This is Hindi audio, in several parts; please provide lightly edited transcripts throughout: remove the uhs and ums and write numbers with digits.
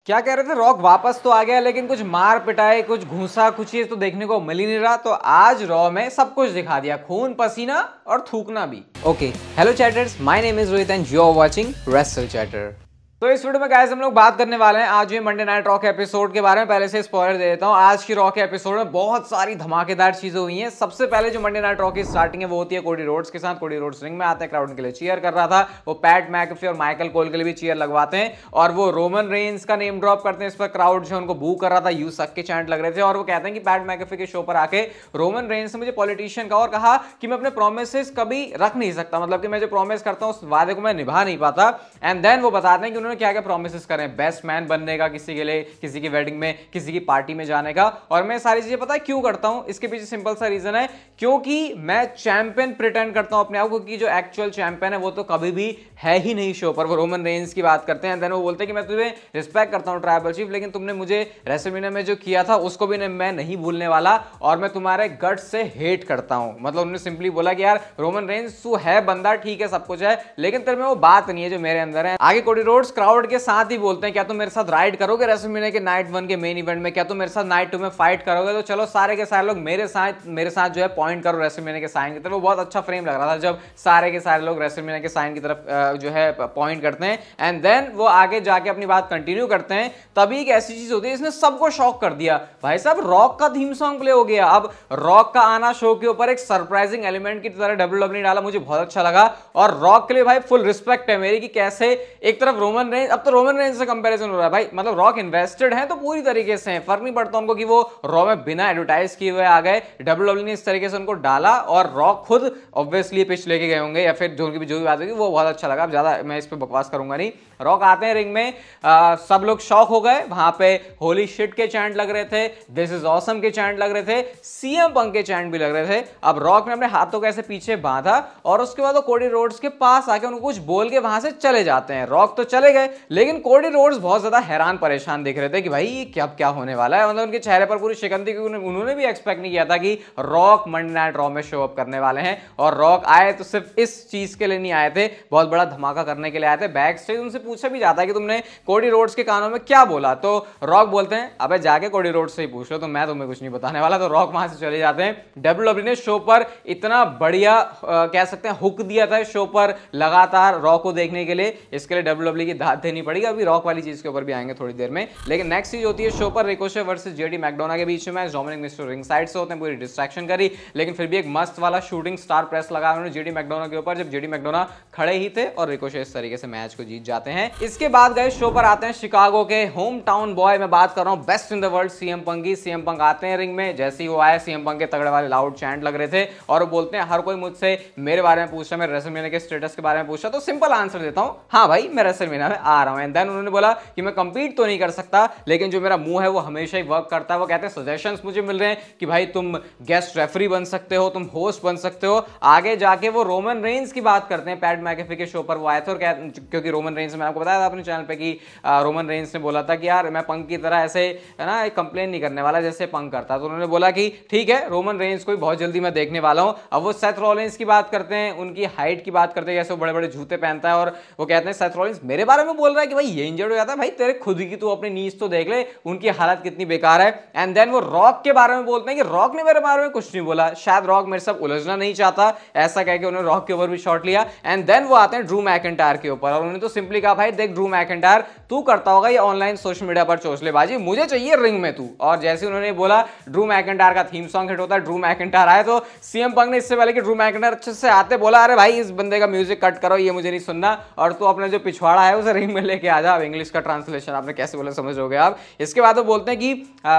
क्या कह रहे थे? रॉक वापस तो आ गया लेकिन कुछ मार पिटाई, कुछ घूसा कुची तो देखने को मिल ही नहीं रहा। तो आज रॉ में सब कुछ दिखा दिया, खून पसीना और थूकना भी। Okay, hello chatters, my name is Rohit and you are watching Wrestle Chatter. तो इस वीडियो में गाइस हम लोग बात करने वाले हैं आज ये मंडे नाइट रॉ के एपिसोड के बारे में। पहले से स्पॉइलर दे देता हूं, आज की रॉ के एपिसोड में बहुत सारी धमाकेदार चीजें हुई हैं। सबसे पहले जो मंडे नाइट रॉ की स्टार्टिंग है वो होती है कोडी रोड्स के साथ। कोडी रोड्स रिंग में आते हैं, क्राउड के लिए चीयर कर रहा था। वो पैट मैकफी और माइकल कोल के लिए भी चीयर लगवाते हैं और वो रोमन रेंस का नेम ड्रॉप करते हैं। इस पर क्राउड जो उनको बू कर रहा था, यू सक के चैंट लग रहे थे और वो कहते हैं कि पैट मैकफी के शो पर आके रोमन रेंस ने मुझे पॉलिटिशियन कहा और कहा कि मैं अपने प्रोमिसेस कभी रख नहीं सकता, मतलब कि मैं जो प्रॉमिस करता हूं उस वादे को मैं निभा नहीं पाता। एंड देन वो बताते हैं कि उन्होंने क्या क्या प्रोमिस करें, बेस्ट मैन बनने का किसी के लिए, किसी की वेडिंग में, किसी की पार्टी में जाने का। और मैं सारी चीजें पता है क्यों करता हूं, इसके पीछे सिंपल सा रीजन है, क्योंकि मैं चैंपियन प्रिटेंड करता हूं अपने आप को, क्योंकि जो एक्चुअल चैंपियन है वो तो कभी भी है ही नहीं शो पर। वो रोमन रेंस की बात करते हैं, देन वो बोलते हैं कि मैं तुझे रिस्पेक्ट करता हूं ट्राइबल चीफ, लेकिन तुमने मुझे रेसलमेनिया में जो किया था उसको भी मैं नहीं भूलने वाला और मैं तुम्हारे गट से हेट करता हूं। मतलब उन्होंने सिंपली बोला कि यार रोमन रेंस तू है बंदा, ठीक है सब कुछ है, लेकिन तेरे में वो बात नहीं है जो मेरे अंदर है। आगे कोडी रोड्स क्राउड के साथ ही बोलते हैं क्या तुम मेरे साथ राइड करोगे रेसलमेनिया के नाइट 1 के मेन इवेंट में, क्या तुम मेरे साथ नाइट 2 में फाइट करोगे? तो चलो सारे के सारे लोग मेरे साथ जो है पॉइंट करो रेसलमेनिया के साइन की तरफ। वो बहुत अच्छा फ्रेम लग रहा था जब सारे के सारे लोग रेसलमेनिया के साइन की तरफ जो है पॉइंट करते हैं। एंड देन वो आगे जाके अपनी बात कंटिन्यू करते हैं। तभी एक ऐसी चीज होती है इसने सबको शॉक कर दिया। भाई साहब रॉक का थीम सॉन्ग प्ले हो गया। अब रॉक का आना शो के ऊपर एक सरप्राइजिंग एलिमेंट की तरह डब्ल्यूडब्ल्यूई ने डाला, मुझे बहुत अच्छा लगा। और रॉक के लिए भाई फुल रिस्पेक्ट है मेरी कि कैसे एक तरफ रोमन रेंस, अब तो रोमन रेंस से कंपैरिजन हो रहा है भाई, मतलब रॉक इन्वेस्टेड हैं तो पूरी तरीके से हैं, फर्क नहीं पड़ता उनको कि वो रॉ में बिना एडवर्टाइज किए हुए आ गए। डब्ल्यूडब्ल्यूई ने इस तरीके से उनको डाला और रॉक खुद ऑब्वियसली पिच लेके गए होंगे या फिर जो भी बात होगी वो बहुत अच्छा लगा। अब ज्यादा मैं इस पे बकवास करूंगा नहीं। रॉक आते हैं रिंग में, सब लोग शॉक हो गए। वहां पे होली शिट के चैंट लग रहे थे, दिस इज ऑसम के चैंट लग रहे थे, सीएम पंक के चैंट भी लग रहे थे। अब रॉक ने अपने हाथों को ऐसे पीछे बांधा और उसके बाद वो कोडी रोड्स के पास आके उनको कुछ बोल के वहां से चले जाते हैं। रॉक तो चले गए लेकिन कोडी रोड्स बहुत ज्यादा हैरान परेशान दिख रहे थे कि भाई ये क्या होने वाला है। मतलब उनके चेहरे पर पूरी शिकन थी, क्योंकि उन्होंने भी एक्सपेक्ट नहीं किया था कि रॉक मंडे नाइट रॉ में शो अप करने वाले हैं। और रॉक आए तो सिर्फ इस चीज के लिए नहीं आए थे, बहुत बड़ा धमाका करने के लिए आए थे। बैक स्टेज उनसे पूछा भी जाता है कि तुमने कोडी रोड्स के कानों में क्या बोला, तो रॉक बोलते हैं अबे जाके कोडी रोड्स से ही पूछ लो, तो मैं तुम्हें कुछ नहीं बताने वाला। तो रॉक वहां से चले जाते हैं। डब्ल्यूडब्ल्यूई ने शो पर इतना बढ़िया कह सकते हैं हुक दिया था शो पर लगातार रॉ को देखने के लिए, इसके लिए डब्ल्यूडब्ल्यूई की दाद देनी पड़ेगी। अभी रॉक वाली चीज के ऊपर भी आएंगे थोड़ी देर में। लेकिन नेक्स्ट चीज होती है शो पर रिकोशे वर्सेस जेडी मैकडोना के बीच में। डोमिनिक मिस्टर रिंग साइड से होते हैं, पूरी डिस्ट्रैक्शन करी, लेकिन फिर भी एक मस्त वाला शूटिंग स्टार प्रेस लगा उन्होंने जेडी मैकडोना के ऊपर, जब जेडी मैकडोना खड़े ही थे और रिकोशे इस तरीके से मैच को जीत जाते हैं। इसके बाद गए शो पर आते हैं शिकागो के होम टाउन बॉय, मैं बात कर रहा हूं best in the world CM Punk की। सीएम पंक आते हैं रिंग में, जैसे ही वो आए सीएम पंक के तगड़े वाले लाउड चैंट लग रहे थे और वो बोलते हैं हर कोई मुझसे मेरे बारे में पूछ रहा है, मैं रेसलमेनिया के स्टेटस के बारे में पूछ रहा, तो सिंपल आंसर देता हूं, हाँ भाई मैं रेसलमेनिया में आ रहा हूं। एंड देन उन्होंने बोला कि मैं कंपीट तो नहीं कर सकता, लेकिन जो मेरा मुंह है वो हमेशा ही वर्क करता है। वो कहते हैं सजेशंस मुझे मिल रहे हैं कि भाई तुम गेस्ट रेफरी बन सकते हो, तुम होस्ट बन सकते हो। आगे जाके वो रोमन रेंस की बात करते हैं, पैट मैकेफी के शो पर वो आए थे और क्योंकि रोमन रेंस, मैंने आपको बताया था अपने चैनल पे कि रोमन रेंस ने बोला था कि यार मैं पंक की तरह ऐसे है ना कंप्लेन नहीं करने वाला जैसे पंक करता, तो उन्होंने बोला कि ठीक है रोमन रेंस को बहुत जल्दी मैं देखने वाला हूं। अब वो सेथ रॉलिंस की बात करते हैं, उनकी हाइट की बात करते हैं, जैसे वो बड़े बड़े जूते पहनता है और वो कहते हैं सेथ रॉलिंस मेरे बारे में बोल रहा है कि भाई ये इंजर्ड हो जाता है, भाई तेरे खुद की तू अपनी नीज तो देख ले, उनकी हालत कितनी बेकार है। एंड देन वो रॉक के बारे में बोलते हैं कि रॉक ने मेरे बारे में कुछ नहीं बोला, शायद रॉक मेरे साथ उलझना नहीं चाहता, ऐसा कह के उन्होंने रॉक के ऊपर भी शॉट लिया। एंड देन वो आते हैं ड्रू मैकिंटायर के ऊपर और उन्होंने तो सिंपली कहा भाई देख ड्रू मैकिंटायर तू करता होगा ये ऑनलाइन सोशल मीडिया पर चोचलेबाजी, मुझे चाहिए रिंग में तू। और जैसे उन्होंने बोला ड्रू मैकिंटायर का थीम सॉन्ग हिट होता है, ड्रू मैकिंटायर आए तो सीएम पंक ने इससे पहले कि ड्रू मैकिंटायर अच्छे से आते बोला अरे भाई इस बंदे का म्यूजिक कट करो, ये मुझे नहीं सुनना, और तू अपने जो पिछवाड़ा है उसे रिंग में लेके आ जा। इंग्लिश का ट्रांसलेशन आपने कैसे बोला समझ रहोगे आप। इसके बाद वो बोलते हैं कि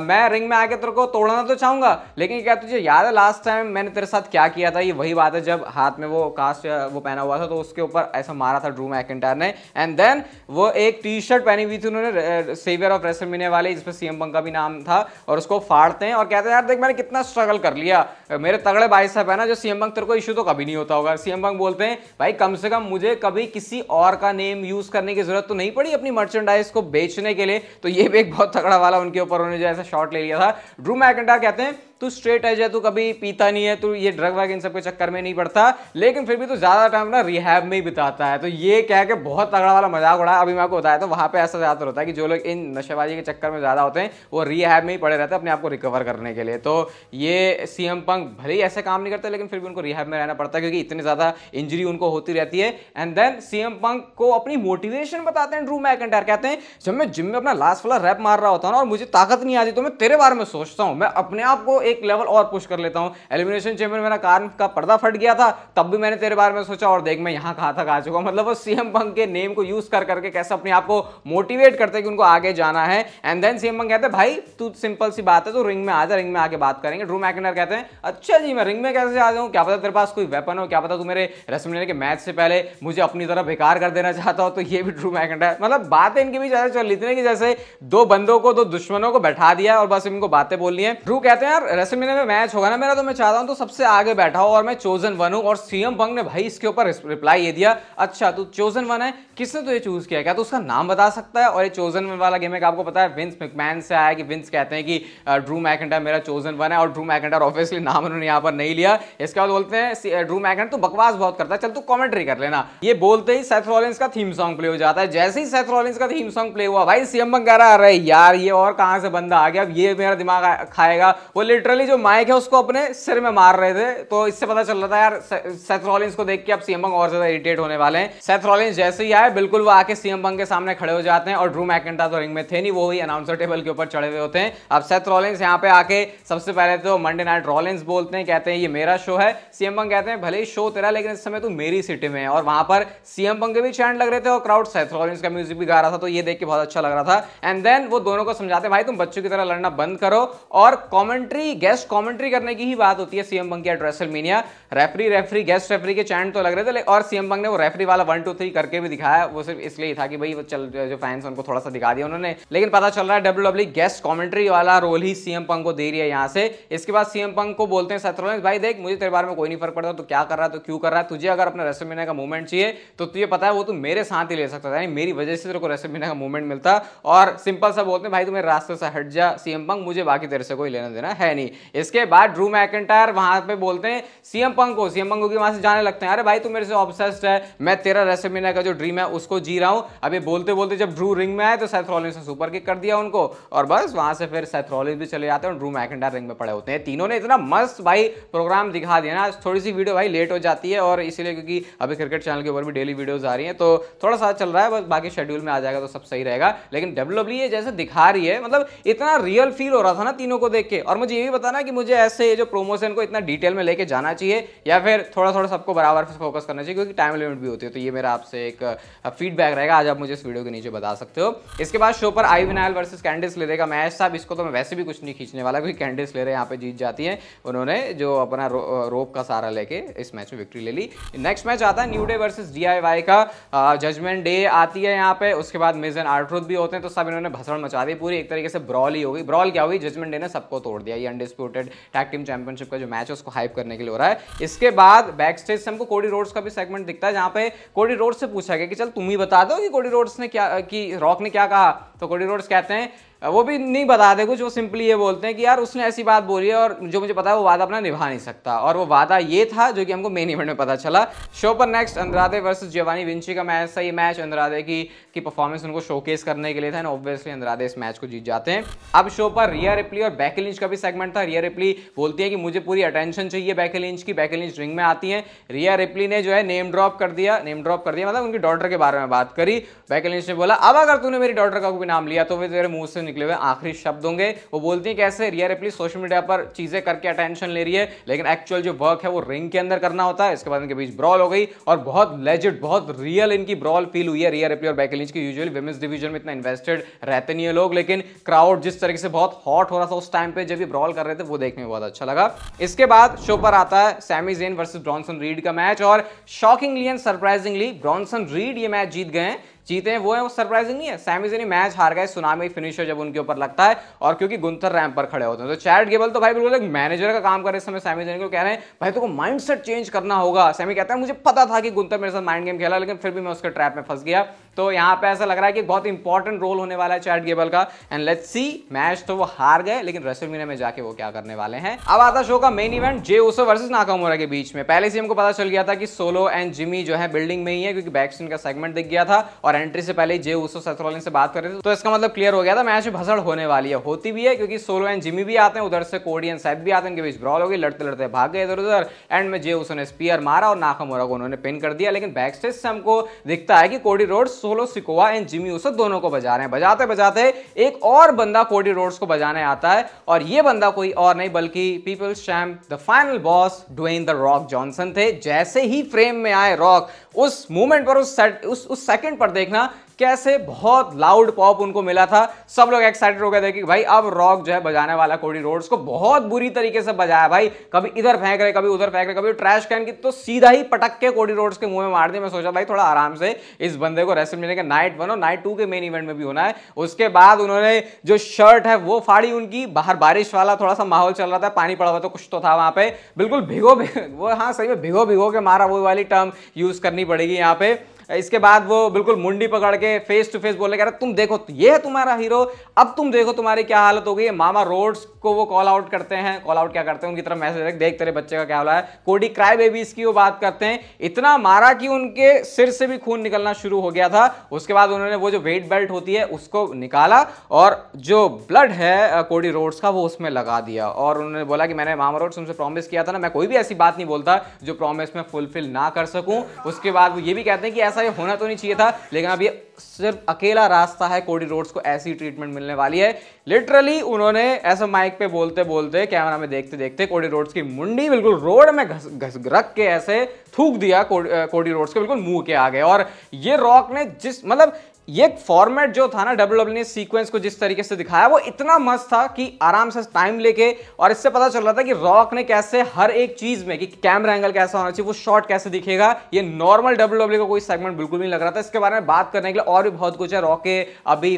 मैं रिंग में आके तेरे को तोड़ना तो चाहूंगा, लेकिन क्या तुझे याद है लास्ट टाइम मैंने तेरे साथ क्या किया था? ये वही बात है जब हाथ में वो कास्ट वो पहना हुआ था तो उसके ऊपर ऐसा मारा था ड्रू मैकिंटायर ने। एंड देन वो एक टी शर्ट पहनी हुई थी उन्होंने सेवियर ऑफ रेसलमेनिया वाले, जिसपे सीएम पंक का भी नाम था, और उसको फाड़ते हैं और कहते हैं यार देख मैंने कितना स्ट्रगल कर लिया, मेरे तगड़े भाई साहब है ना जो सीएम पंक, तेरे को इशू तो कभी नहीं होता होगा। सीएम पंक बोलते हैं भाई कम से कम मुझे कभी किसी और का नेम यूज करने की जरूरत तो नहीं पड़ी अपनी मर्चेंडाइज को बेचने के लिए। तो ये भी एक बहुत तगड़ा वाला उनके ऊपर उन्होंने जो ऐसा शॉट ले लिया था। ड्रू मैकिंटायर कहते हैं तू स्ट्रेट एज है, तू कभी पीता नहीं है, तू ये ड्रग वग इन सब के चक्कर में नहीं पड़ता, लेकिन फिर भी तू ज्यादा टाइम ना रिहैब में ही बिताता है। तो ये कह के बहुत तगड़ा वाला मजाक उड़ाया। अभी मैं आपको बताया, तो वहां पे ऐसा ज्यादातर होता है कि जो लोग इन नशेबाजी के चक्कर में ज्यादा होते हैं वो रिहैब में ही पड़े रहते हैं अपने आप को रिकवर करने के लिए। तो ये सीएम पंक भले ही ऐसे काम नहीं करते, लेकिन फिर भी उनको रिहैब में रहना पड़ता है क्योंकि इतनी ज्यादा इंजरी उनको होती रहती है। एंड देन सीएम पंक को अपनी मोटिवेशन बताते हैं ड्रू मैकिंटायर। कहते हैं जब मैं जिम में अपना लास्ट वाला रैप मार रहा होता हूं ना और मुझे ताकत नहीं आती, तो मैं तेरे बारे में सोचता हूं, मैं अपने आप को एक लेवल और पुश कर लेता हूं। एलिमिनेशन चेंबर में मेरा कार का पर्दा फट गया था, तब भी मैंने तेरे बारे में सोचा और देख मैं यहां कहां तक आ चुका हूं। मतलब वो सीएम पंक के नेम को यूज कर करके कैसे अपने आप को मोटिवेट करते हैं कि उनको आगे जाना है। एंड देन सीएम पंक कहते हैं भाई तू सिंपल सी बात है, तो रिंग में आ जा, रिंग में आके बात करेंगे। ड्रू मैकिंटायर कहते हैं अच्छा जी मैं रिंग में कैसे आ जाऊं, क्या पता तेरे पास कोई वेपन हो, क्या पता तू मेरे रेसलमेनिया के मैच से पहले मुझे अपनी तरफ बेकार कर देना चाहता हो। तो ये भी ड्रू मैकिंटायर, मतलब बातें इनकी भी ज्यादा चल रही थी कि जैसे दो बंदों को, दो दुश्मनों को बैठा दिया और बस इनको बातें बोलनी है। ड्रू कहते हैं यार रेसलमेनिया में मैच होगा ना मेरा, तो मैं चाहता हूं तो सबसे आगे बैठा हो और मैं चोजन वन हूं। और सीएम पंक ने भाई इसके ऊपर रिप्लाई ये दिया, अच्छा तू चोजन वन है, किसने तुझे चूज किया, क्या तू उसका नाम बता सकता है। और ये चोजन वन वाला गेम है, आपको पता है विंस मैकमैन से आया कि विंस कहते हैं कि ड्रू मैकिंटायर मेरा चोजन वन है। और ड्रू मैकिंटायर ऑब्वियसली नाम उन्होंने यहाँ पर नहीं लिया। इसके बाद बोलते हैं ड्रू मैकिंटायर तू बकवास बहुत करता है, चल तू कमेंट्री कर लेना। ये बोलते ही सेथ रॉलिंस का थीम सॉन्ग प्ले हो जाता है। जैसे ही सेथ रॉलिंस का थीम सॉन्ग प्ले हुआ भाई सीएम पंक कह रहा है अरे यार ये और कहां से बंदा आ गया, अब ये मेरा दिमाग खाएगा। वो लिटरली जो माइक है उसको अपने सिर में मार रहे थे। तो इससे पता चल रहा था यार सेथ रॉलिंस को देख के अब सीएम पंक और ज्यादा इरिटेट होने वाले हैं। सेथ रॉलिंस जैसे ही आए बिल्कुल वो आके सीएम पंक के सामने खड़े हो जाते हैं और ड्रू मैकिंटायर तो रिंग में थे नहीं, वो ही अनाउंसर टेबल के ऊपर चढ़े हुए होते हैं। अब सेथ रॉलिंस यहाँ पे आके सबसे पहले तो मंडे नाइट रॉलिंस बोलते हैं, कहते हैं ये मेरा शो है। सीएम पंक कहते हैं भले ही शो तेरा, लेकिन इस समय तू मेरी सिटी में है। और वहां पर सीएम पंक के भी चैंट लग रहे थे और क्राउड सेथ रॉलिंस का म्यूजिक भी गा रहा था, तो ये देख के बहुत अच्छा लग रहा था। एंड देन वो दोनों को समझाते भाई तुम बच्चों की तरह लड़ना बंद करो। और कमेंट्री, गेस्ट कमेंट्री करने की ही बात होती है सीएम पंक की eight WrestleMania. Referee guest referee के चैंट तो लग रहे थे और सीएम पंक ने वो रेफरी वाला 1 2 3 करके भी दिखाया। वो सिर्फ इसलिए था कि भाई वो चल जो फैंस उनको थोड़ा सा दिखा दिया उन्होंने, लेकिन पता चल रहा है डब्ल्यूडब्ल्यूई गेस्ट कमेंट्री वाला रोल ही सीएम पंक को दे रही है यहाँ से। इसके बाद सीएम पंक को बोलते हैं सेथ रॉलिंस भाई देख मुझे तेरे बारे में कोई नहीं फर्क पड़ता, तो क्या कर रहा है, तो क्यों कर रहा है, तुझे अगर अपना रेसलमेनिया का मूवमेंट चाहिए तो तुझे पता है वो तू मेरे साथ ही ले सकता था, मेरी वजह से तेरे को रेसलमेनिया का मूवमेंट मिलता। और सिंपल सा बोलते हैं भाई तू मेरे रास्ते से हट जा सीएम पंक, मुझे बाकी तेरे से कोई लेना देना है नहीं। इसके बाद ड्रू मैकिंटायर वहां पे बोलते हैं सीएम पंक को, सीएम पंक वहां से जाने लगते हैं अरे भाई तू मेरे से ऑब्सेस्ड है, मैं तेरा रेसलमेनिया का जो ड्रीम है उसको जी रहा हूं। अभी बोलते बोलते जब ड्रू रिंग में आए तो सेथ रॉलिंस ने सुपर किक कर दिया उनको और बस वहां से फिर सेथ रॉलिंस भी चले जाते हैं और ड्रू मैकिंटायर रिंग में पड़े होते हैं। तीनों ने इतना मस्त भाई प्रोग्राम दिखा दिया ना। थोड़ी सी वीडियो भाई लेट हो जाती है और इसीलिए क्योंकि अभी क्रिकेट चैनल के ऊपर भी डेली वीडियोस आ रही हैं तो थोड़ा सा चल रहा है, बस बाकी शेड्यूल में आ जाएगा तो सब सही रहेगा। लेकिन डब्ल्यूडब्ल्यूई जैसे दिखा रही है मतलब इतना रियल फील हो रहा था ना तीनों को देख के। और मुझे ये भी बताना कि मुझे ऐसे जो प्रोमोशन को इतना डिटेल में लेके जाना चाहिए या फिर थोड़ा थोड़ा सबको बराबर से फोकस करना चाहिए, क्योंकि टाइम लिमिट भी होती है। तो ये मेरा आपसे एक फीडबैक रहेगा, आज आप मुझे इस वीडियो के नीचे बता सकते हो। इसके बाद शो पर आइवी नायल वर्सेस कैंडिस लेरे का मैच था। इसको तो मैं वैसे भी कुछ नहीं खींचने वाला क्योंकि कैंडिस लेरे यहाँ पे जीत जाती है, उन्होंने जो अपना रोप का सहारा लेके इस मैच में विक्ट्री ले ली। नेक्स्ट मैच आता है न्यू डे वर्सेस DIY का, जजमेंट डे आती है यहाँ पे। उसके बाद मिज एंड आर्ट्रूथ भी होते हैं, तो सब इन्होंने भसड़ मचा दी पूरी, एक तरीके से ब्रॉल ही हो गई। ब्रॉल क्या हुई, जजमेंट डे ने सबको तोड़ दिया। ये अनडिस्प्यूटेड टैग टीम चैंपियनशिप का जो मैच है उसको हाइप करने के लिए हो रहा है। इसके बाद बैक स्टेज से हमको कोडी रोड्स का भी सेगमेंट दिखता है, जहां पे कोडी रोड्स से पूछा गया कि चल तुम ही बता दो कि कोडी रोड्स ने क्या, कि रॉक ने क्या कहा। तो कोडी रोड्स कहते हैं वो भी नहीं बताते कुछ, वो सिंपली ये बोलते हैं कि यार उसने ऐसी बात बोली है और जो मुझे पता है वो वादा अपना निभा नहीं सकता। और वो वादा ये था जो कि हमको मेन इवेंट में पता चला। शो पर नेक्स्ट अंद्रादे वर्सेस जियोवानी विंची का मैच था। ये मैच अंद्रादे की परफॉर्मेंस उनको शोकेस करने के लिए था, ऑब्वियसली अंद्रादे इस मैच को जीत जाते हैं। अब शो पर रिया रिप्ली और बेकी लिंच का भी सेगमेंट था। रिया रिप्ली बोलती है कि मुझे पूरी अटेंशन चाहिए बेकी लिंच की। बेकी लिंच रिंग में आती है, रिया रिप्ली ने जो है नेम ड्रॉप कर दिया मतलब उनकी डॉटर के बारे में बात करी। बेकी लिंच ने बोला अब अगर तूने मेरी डॉटर का कोई नाम लिया तो वे तेरे मुंह से निकले हुए आखिरी शब्द होंगे। वो बोलती है कैसे रिया रिप्ली सोशल मीडिया पर चीजें करके अटेंशन ले रही है, लेकिन एक्चुअल जो वर्क है वो रिंग के अंदर करना होता है। इसके बाद इनके बीच ब्रॉल हो गई और बहुत लेजिट, बहुत रियल इनकी ब्रॉल फील हुई है रिया रिप्ली और बेकी लिंच की। यूजुअली विमेंस डिवीजन में इतना इन्वेस्टेड रहते नहीं है लोग, लेकिन क्राउड जिस तरीके से बहुत हॉट हो रहा था उस टाइम पे जब ये ब्रॉल कर रहे थे वो देखने में बहुत अच्छा लगा। इसके बाद शो पर आता है Sami Zayn versus Bronson Reed का मैच और shockingly and surprisingly Bronson Reed ये मैच जीत गए हैं। जीते हैं वो है, वो सरप्राइजिंग नहीं है। सैमी ज़ेन मैच हार गए, सुनामी फिनिशर जब उनके ऊपर लगता है और क्योंकि गुंथर रैंप पर खड़े होते हैं। तो चैट गेबल तो भाई बिल्कुल एक मैनेजर का काम कर रहे इस समय सैमी ज़ेन को, कह रहे हैं भाई तुमको माइंडसेट चेंज करना होगा। सैमी कहता है मुझे पता था कि गुंथर मेरे साथ माइंड गेम खेला, लेकिन फिर भी मैं उसके ट्रैप में फंस गया। तो यहाँ पे ऐसा लग रहा है कि बहुत इंपॉर्टेंट रोल होने वाला है चैट गेबल का। एंड लेट्स सी, मैच तो वो हार गए, लेकिन रेसलमेनिया में जाके वो क्या करने वाले हैं। अब आता शो का मेन इवेंट, जे उसो वर्सेस नाकामुरा के बीच में। पहले से हमको पता चल गया था कि सोलो एंड जिमी जो है बिल्डिंग में ही है, क्योंकि बैकस्टेज का सेगमेंट दिख गया था और एंट्री से पहले जे उसो सेथ रॉलिंस से बात कर रहे थे। तो इसका मतलब क्लियर हो गया था मैच में भसड़ होने वाली है, होती भी है, क्योंकि सोलो एंड जिमी भी आते हैं, उधर से कोडी एंड सेथ भी आते हैं, इनके बीच ब्रॉल हो गई, लड़ते लड़ते भाग गए इधर उधर। एंड में जे उसो ने स्पीयर मारा और नाकामुरा को उन्होंने पिन कर दिया। लेकिन बैकस्टेज से हमको दिखता है कि Cody Rhodes, solo Sikoa and Jimmy Uso दोनों को बजा रहे हैं। बजाते बजाते एक और बंदा कोडी रोड्स को बजाने आता है, और ये बंदा कोई और नहीं बल्कि people's champ, the final boss Dwayne the Rock Johnson थे। जैसे ही फ्रेम में आए रॉक, उस मोमेंट पर, उस सेकंड पर देखना कैसे बहुत लाउड पॉप उनको मिला था। सब लोग एक्साइटेड हो गए थे कि भाई अब रॉक जो है बजाने वाला कोडी रोड्स को। बहुत बुरी तरीके से बजाया भाई, कभी इधर फेंक रहे, कभी उधर फेंक रहे, कभी ट्रैश कैन की तो सीधा ही पटक के कोडी रोड्स के मुंह में मार दिया। मैं सोचा भाई थोड़ा आराम से इस बंदे को रेसलमेनिया के नाइट 1 और नाइट 2 के मेन इवेंट में भी होना है। उसके बाद उन्होंने जो शर्ट है वो फाड़ी उनकी। बाहर बारिश वाला थोड़ा सा माहौल चल रहा था, पानी पड़ा हुआ तो कुछ तो था वहां पे, बिल्कुल भिगो वो, हाँ सही में भिगो भिगो के मारा, वो वाली टर्म यूज करनी पड़ेगी यहाँ पे। इसके बाद वो बिल्कुल मुंडी पकड़ के फेस टू फेस बोलने कह रहा, तुम देखो ये है तुम्हारा हीरो, अब तुम देखो तुम्हारी क्या हालत हो गई है। मामा रोड्स को वो कॉल आउट करते हैं, कॉल आउट क्या करते हैं, उनकी तरफ मैसेज देख तेरे बच्चे का क्या हो रहा है। कोडी क्राई बेबीज की वो बात करते हैं, इतना मारा कि उनके सिर से भी खून निकलना शुरू हो गया था। उसके बाद उन्होंने वो जो वेट बेल्ट होती है उसको निकाला और जो ब्लड है कोडी रोड्स का वो उसमें लगा दिया, और उन्होंने बोला कि मैंने मामा रोड्स तुमसे प्रॉमिस किया था ना, मैं कोई भी ऐसी बात नहीं बोलता जो प्रॉमिस में फुलफिल ना कर सकूं। उसके बाद वो ये भी कहते हैं कि ऐसा ये होना तो नहीं चाहिए था, लेकिन अब ये सिर्फ अकेला रास्ता है, कोडी रोड्स को ऐसी ट्रीटमेंट मिलने वाली है। लिटरली उन्होंने ऐसा माइक पे बोलते बोलते, कैमरा में देखते देखते कोडी रोड्स की मुंडी बिल्कुल रोड में घस रख के ऐसे थूक दिया कोडी रोड्स के बिल्कुल मुंह के आगे। और ये रॉक ने जिस मतलब ये फॉर्मेट जो था ना WWE ने सीक्वेंस को जिस तरीके से दिखाया वो इतना मस्त था कि आराम से टाइम लेके, और इससे पता चल रहा था कि रॉक ने कैसे हर एक चीज में कि कैमरा एंगल कैसा होना चाहिए, वो शॉट कैसे दिखेगा, ये नॉर्मल WWE का कोई सेगमेंट बिल्कुल नहीं लग रहा था। इसके बारे में बात करने के लिए और भी बहुत कुछ है। रॉक के अभी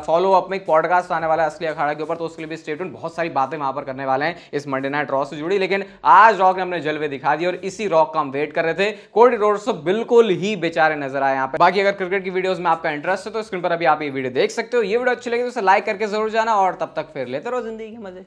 फॉलो अप में एक पॉडकास्ट आने वाला है असली अखाड़ा के ऊपर, तो उसके लिए भी स्टे ट्यून्ड, बहुत सारी बातें वहां पर करने वाले हैं इस मंडे नाइट रॉ से जुड़ी। लेकिन आज रॉक ने अपने जलवे दिखा दिए और इसी रॉक का हम वेट कर रहे थे। कोडी रोड्स तो बिल्कुल ही बेचारे नजर आए यहाँ पे। बाकी अगर क्रिकेट की वीडियोस में आपका इंटरेस्ट है तो स्क्रीन पर अभी आप ये वीडियो देख सकते हो। ये वीडियो अच्छी लगी तो इसे लाइक करके जरूर जाना, और तब तक फिर लेते रहो जिंदगी के मजे।